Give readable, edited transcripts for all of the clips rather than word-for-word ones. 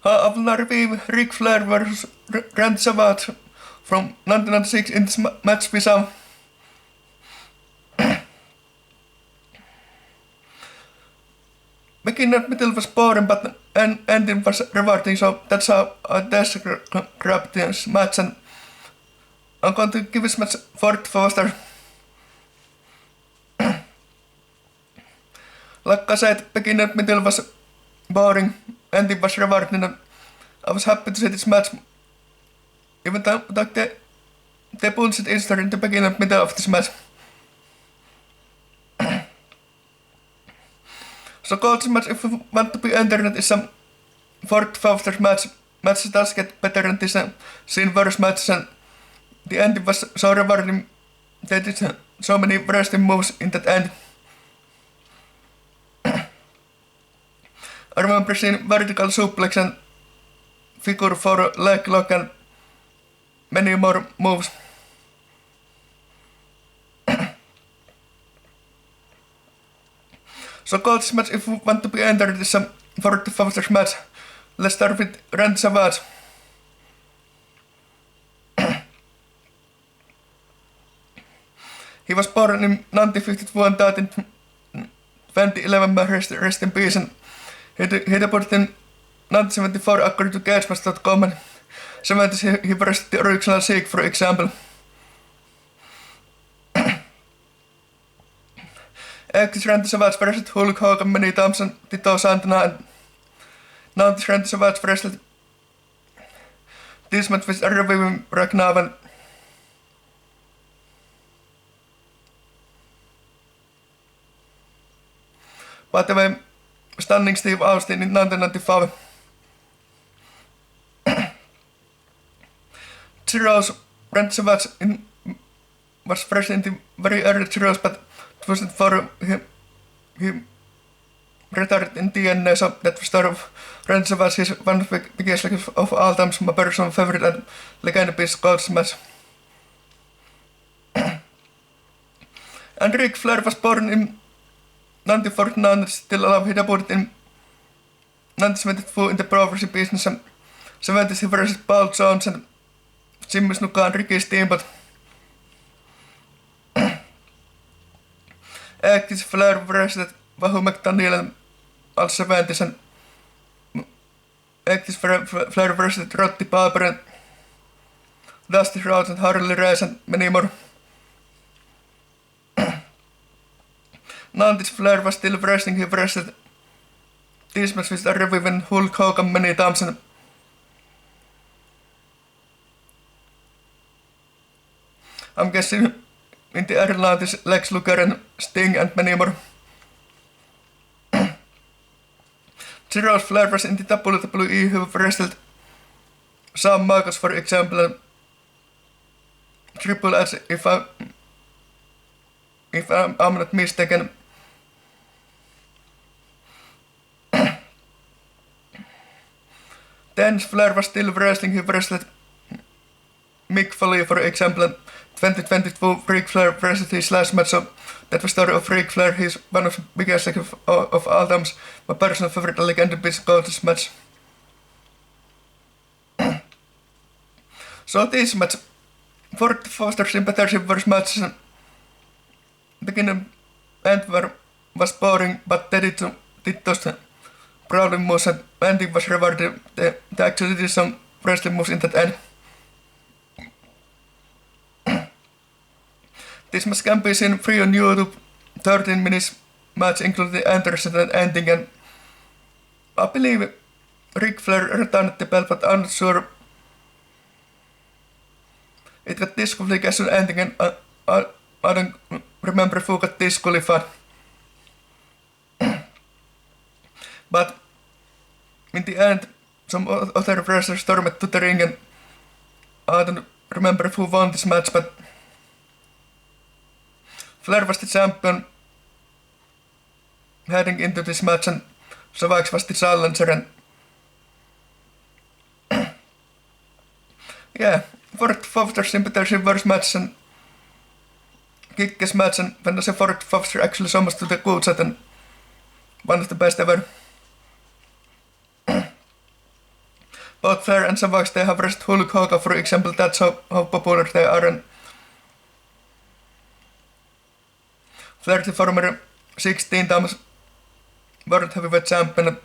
Of review Ric Flair versus Randy Savage from 1996 in this match we saw. Beginner middle was boring, but ending was rewarding, so that's how I described this match, and I'm going to give this match 4 stars. Like I said, beginner middle was boring, ending was rewarding, and I was happy to see this match. Even though the bullshit is in the beginning middle of this match. So Gold's match, if you want to be entered, is some 4th match. Match does get better than this scene versus match, and the ending was so rewarding. They did so many wrestling moves in that end. I remember seeing vertical suplex and figure 4 leg lock and many more moves. So Gold's match, if you want to be entered, is some 4th match. Let's start with Randy Savage. He was born in 1952 and died in 2011 by rest in peace. And he debuted in 1974 according to GageMatch.com, and 70s he wrestled the original Sheik, for example. Actress Randy Savage wrestled Hulk Hogan many times and Tito Santana, and now this Randy Savage wrestled this match with reviewing Ragnar, and by the way, stunning Steve Austin in 1995. Zeros, Randy Savage was fresh in the very early Zeros, but it wasn't for him. He retired in TNA, so that was story of Randy Savage. He's one of the biggest of all time, my personal favorite and legend piece Gold's match. And Ric Flair was born in 1949, still alive. He debuted in 1972 in the professional business, and 70s he wrestled Paul Jones and Jimmy Snuka and Ricky Steamboat. Actress Flair wrestled Wahoo McDaniel and all 70s, and actress Flair wrestled Roddy Piper and Dusty Rhodes and Harley Race and many more. 90s Flair was still wrestling. He wrestled this match with reviewing Hulk Hogan many times, and I'm guessing in the early 90s Lex Luger and Sting and many more. Zeros Flair was in the WWE, who wrestled Shawn Michaels, for example, and Triple H, if I'm not mistaken. Then Flair was still wrestling. He wrestled Mick Foley, for example, and 2022 Ric Flair wrestled his last match, so that was the story of Ric Flair. He's one of the biggest of all times. My personal favorite legend piece called this match. So this match, Ford Foster Sympathizing versus match, beginning end was boring, but they did those brawling moves, and ending was rewarded. They actually did some wrestling moves in that end. This match can be seen free on YouTube. 13 minutes match including the entrance and ending, and I believe Ric Flair returned the belt, but I'm not sure. It got disqualification ending, and I don't remember who got disqualified. But in the end, some other wrestlers stormed to the ring, and I don't remember who won this match, but Flair was the champion heading into this match, and Savage was the challenger, and yeah, Foster Sympathy versus match and kick-ass match, and when the Foster actually summons to the good set, and one of the best ever. both Flair and Savage, they have wrestled Hulk Hogan, for example. That's how popular they are. And Flair, the former 16 times World Heavyweight Champion.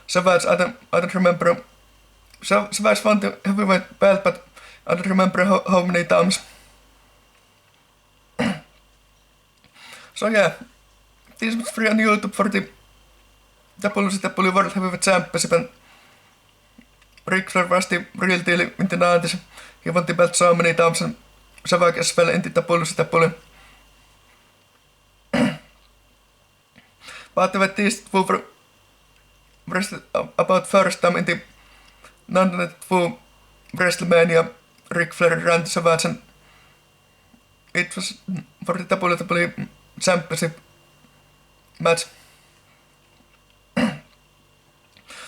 Savage, I don't remember. Savage won the heavyweight belt, but I don't remember how many times. So yeah, this was free on YouTube for the WCW World Heavyweight Championship, and Ric Flair was the real deal in the 90s. He won the belt so many times, and Savage as well in the WCW. But these two were wrestled about first time in the 1992 WrestleMania. Ric Flair and Randy Savage, and it was for the WWE Championship match.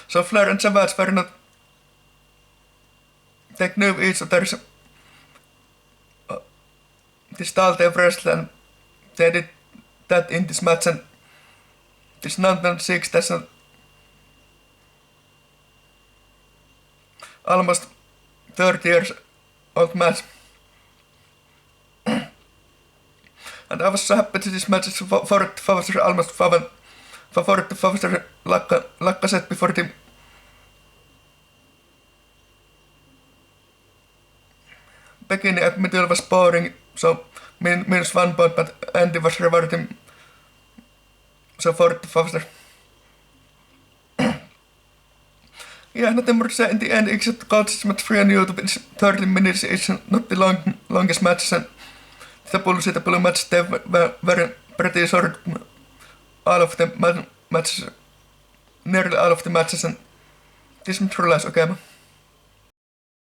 So Flair and Savage were not, they knew each other's the style they wrestled, and they did that in this match. And this 1906, that's an almost 30 years old match. And I was so happy to this match. It's favorite almost favorite like I said before, the beginning at middle was boring, so minus 1 point, but Andy was rewarding, so favorite. Yeah, nothing more to say in the end except coaches match free on YouTube. It's 30 minutes, it's not the longest match, and the WCW match, they were very pretty short. All of the matches, nearly all of the matches, and this was really nice. Okay.